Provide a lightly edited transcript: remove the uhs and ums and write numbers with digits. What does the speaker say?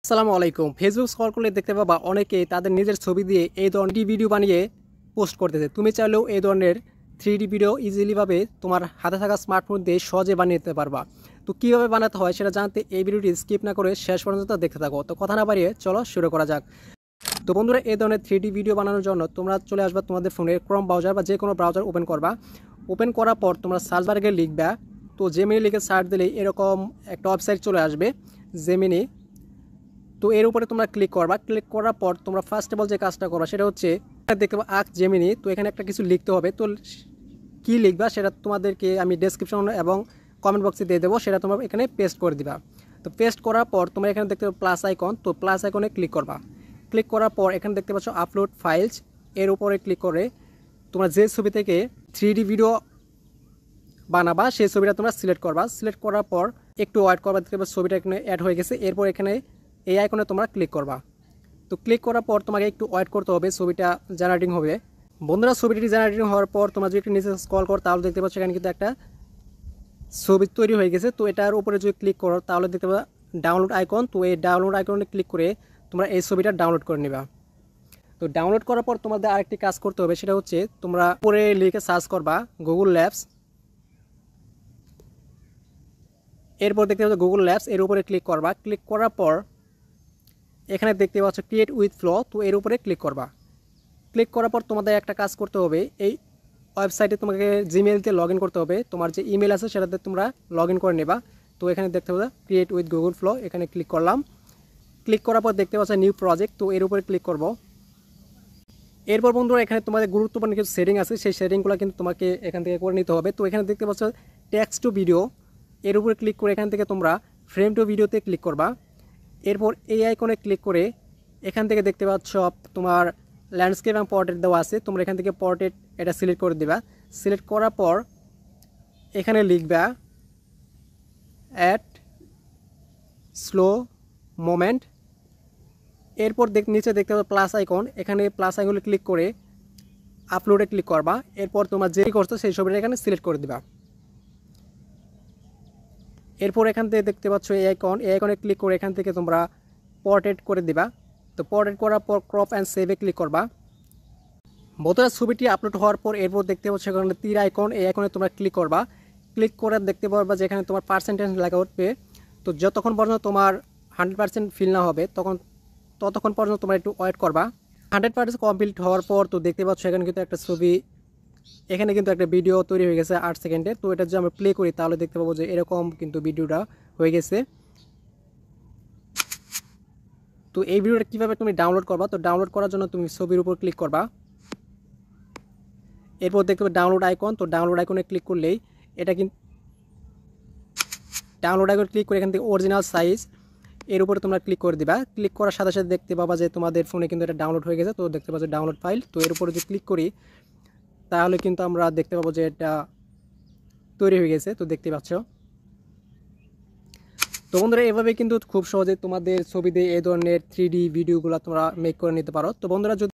আসসালামু আলাইকুম। Facebook scroll করলে দেখতে পাবা অনেকেই তাদের নিজের ছবি দিয়ে এই ধরনের ভিডিও বানিয়ে পোস্ট করতেছে। তুমি চাইলেও এই ধরনের 3D ভিডিও ইজিলিভাবে তোমার হাতে থাকা স্মার্টফোন দিয়ে সহজে বানিয়ে নিতে পারবা। তো কীভাবে বানাতে হয় সেটা জানতে এই ভিডিওটি স্কিপ না করে শেষ পর্যন্ত দেখতে থাকো। তো কথা না বাড়িয়ে চলো শুরু করা যাক। তো বন্ধুরা, এই ধরনের 3D ভিডিও বানানোর জন্য তোমরা চলে আসবা তোমাদের ফোনে ক্রোম ব্রাউজার বা যে কোনো ব্রাউজার ওপেন করবা। ওপেন করার পর তোমরা সার্চ বারে গিয়ে লিখবা। তো জেমিনি লিখে সার্চ দিলেই এরকম একটা ওয়েবসাইট চলে আসবে, জেমিনি। তো এর উপরে তোমরা ক্লিক করবা। ক্লিক করার পর তোমরা ফার্স্ট অফ অল যে কাজটা করবা সেটা হচ্ছে দেখতে পাবো আক জেমিনি। তো এখানে একটা কিছু লিখতে হবে। তো কী লিখবা সেটা তোমাদেরকে আমি ডেসক্রিপশন এবং কমেন্ট বক্সে দিয়ে দেবো, সেটা তোমরা এখানে পেস্ট করে দিবা। তো পেস্ট করার পর তোমরা এখানে দেখতে পাবো প্লাস আইকন। তো প্লাস আইকনে ক্লিক করবা। ক্লিক করার পর এখানে দেখতে পাচ্ছ আপলোড ফাইলস, এর উপরে ক্লিক করে তোমরা যে ছবি থেকে 3D ভিডিও বানাবা সেই ছবিটা তোমরা সিলেক্ট করবা। সিলেক্ট করার পর একটু ওয়েট করবা, দেখতে পাচ্ছ ছবিটা এখানে অ্যাড হয়ে গেছে। এরপর এখানে এই আইকনে তোমরা ক্লিক করবা। তো ক্লিক করার পর তোমাকে একটু ওয়েট করতে হবে, ছবিটা জেনারেটিং হবে। বন্ধুরা, ছবিটি জেনারেটিং হওয়ার পর তোমরা যদি একটু নিচে স্ক্রল করো তাহলে দেখতে পাচ্ছ এখানে কিন্তু একটা ছবি তৈরি হয়ে গেছে। তো এটার উপরে যদি ক্লিক করো তাহলে দেখতে পাবে ডাউনলোড আইকন। তো এই ডাউনলোড আইকনে ক্লিক করে তোমরা এই ছবিটা ডাউনলোড করে নেবা। তো ডাউনলোড করার পর তোমাদের আরেকটি কাজ করতে হবে, সেটা হচ্ছে তোমরা উপরে লিখে সার্চ করবা গুগল ল্যাবস। এরপর দেখতে পাচ্ছ গুগল ল্যাবস, এর উপরে ক্লিক করবা। ক্লিক করার পর এখানে দেখতে পাচ্ছ ক্রিয়েট উইথ ফ্লো। তো এর উপরে ক্লিক করবা। ক্লিক করার পর তোমাদের একটা কাজ করতে হবে, এই ওয়েবসাইটে তোমাকে জিমেল দিয়ে লগ ইন করতে হবে। তোমার যে ইমেল আছে সেটাতে তোমরা লগ ইন করে নেবা। তো এখানে দেখতে পাচ্ছ ক্রিয়েট উইথ গুগল ফ্লো, এখানে ক্লিক করলাম। ক্লিক করার পর দেখতে পাচ্ছ নিউ প্রজেক্ট। তো এর উপরে ক্লিক করব। এরপর বন্ধুরা, এখানে তোমাদের গুরুত্বপূর্ণ কিছু সেটিং আছে, সেই সেটিংগুলো কিন্তু তোমাকে এখান থেকে করে নিতে হবে। তো এখানে দেখতে পাচ্ছ টেক্সট টু ভিডিও, এর উপরে ক্লিক করে এখান থেকে তোমরা ফ্রেম টু ভিডিওতে ক্লিক করবা। এরপর এই আইকনে ক্লিক করে এখান থেকে দেখতে পাচ্ছ তোমার ল্যান্ডস্কেপ এবং পোর্ট্রেট দেওয়া আছে। তোমরা এখান থেকে পোর্ট্রেট এটা সিলেক্ট করে দেবা। সিলেক্ট করার পর এখানে লিখবা অ্যাট স্লো মোমেন্ট। এরপর নিচে দেখতে পাবে প্লাস আইকন, এখানে প্লাস আইকনে ক্লিক করে আপলোডে ক্লিক করবা। এরপর তোমার যে করছো সেই ছবিটা এখানে সিলেক্ট করে দিবা। এরপর এখান থেকে দেখতে পাচ্ছ এই আইকনে ক্লিক করে এখান থেকে তোমরা পোর্ট্রেট করে দিবা। তো পোর্ট্রেট করার পর ক্রপ অ্যান্ড সেভে ক্লিক করবা। বন্ধুরা, ছবিটি আপলোড হওয়ার পর এরপর দেখতে পাচ্ছ এখানে তীর আইকন, এই আইকনে তোমরা ক্লিক করবা। ক্লিক করে দেখতে পারবা যে এখানে তোমার পার্সেন্টেজ লেখা উঠবে। তো যতক্ষণ পর্যন্ত তোমার 100% ফিল না হবে ততক্ষণ পর্যন্ত তোমরা একটু ওয়েট করবা। 100% কমপ্লিট হওয়ার পর তো দেখতে পাচ্ছ এখানে কিন্তু একটা ছবি, এখানে কিন্তু একটা ভিডিও তৈরি হয়ে গেছে 8 সেকেন্ডে। তো এটা যদি আমরা প্লে করি তাহলে দেখতে পাবো যে এরকম কিন্তু ভিডিওটা হয়ে গেছে। তো এই ভিডিওটা কীভাবে তুমি ডাউনলোড করবা, তো ডাউনলোড করার জন্য তুমি ছবির উপর ক্লিক করবা। এরপর দেখতে পাবে ডাউনলোড আইকন। তো ডাউনলোড আইকনে ক্লিক করলেই এটা কিন্তু ডাউনলোড আইকন ক্লিক করে এখান থেকে অরিজিনাল সাইজ এর উপরে তোমরা ক্লিক করে দিবা। ক্লিক করার সাথে সাথে দেখতে পাবা যে তোমাদের ফোনে কিন্তু এটা ডাউনলোড হয়ে গেছে। তো দেখতে পাচ্ছ ডাউনলোড ফাইল। তো এর উপরে যদি ক্লিক করি তাহলে কিন্তু আমরা দেখতে পাবো যে এটা তৈরি হয়ে গেছে। তো দেখতে পাচ্ছ। তো বন্ধুরা, এভাবে কিন্তু খুব সহজে তোমাদের ছবি দিয়ে এই ধরনের 3D ভিডিওগুলো তোমরা মেক করে নিতে পারো। তো বন্ধুরা,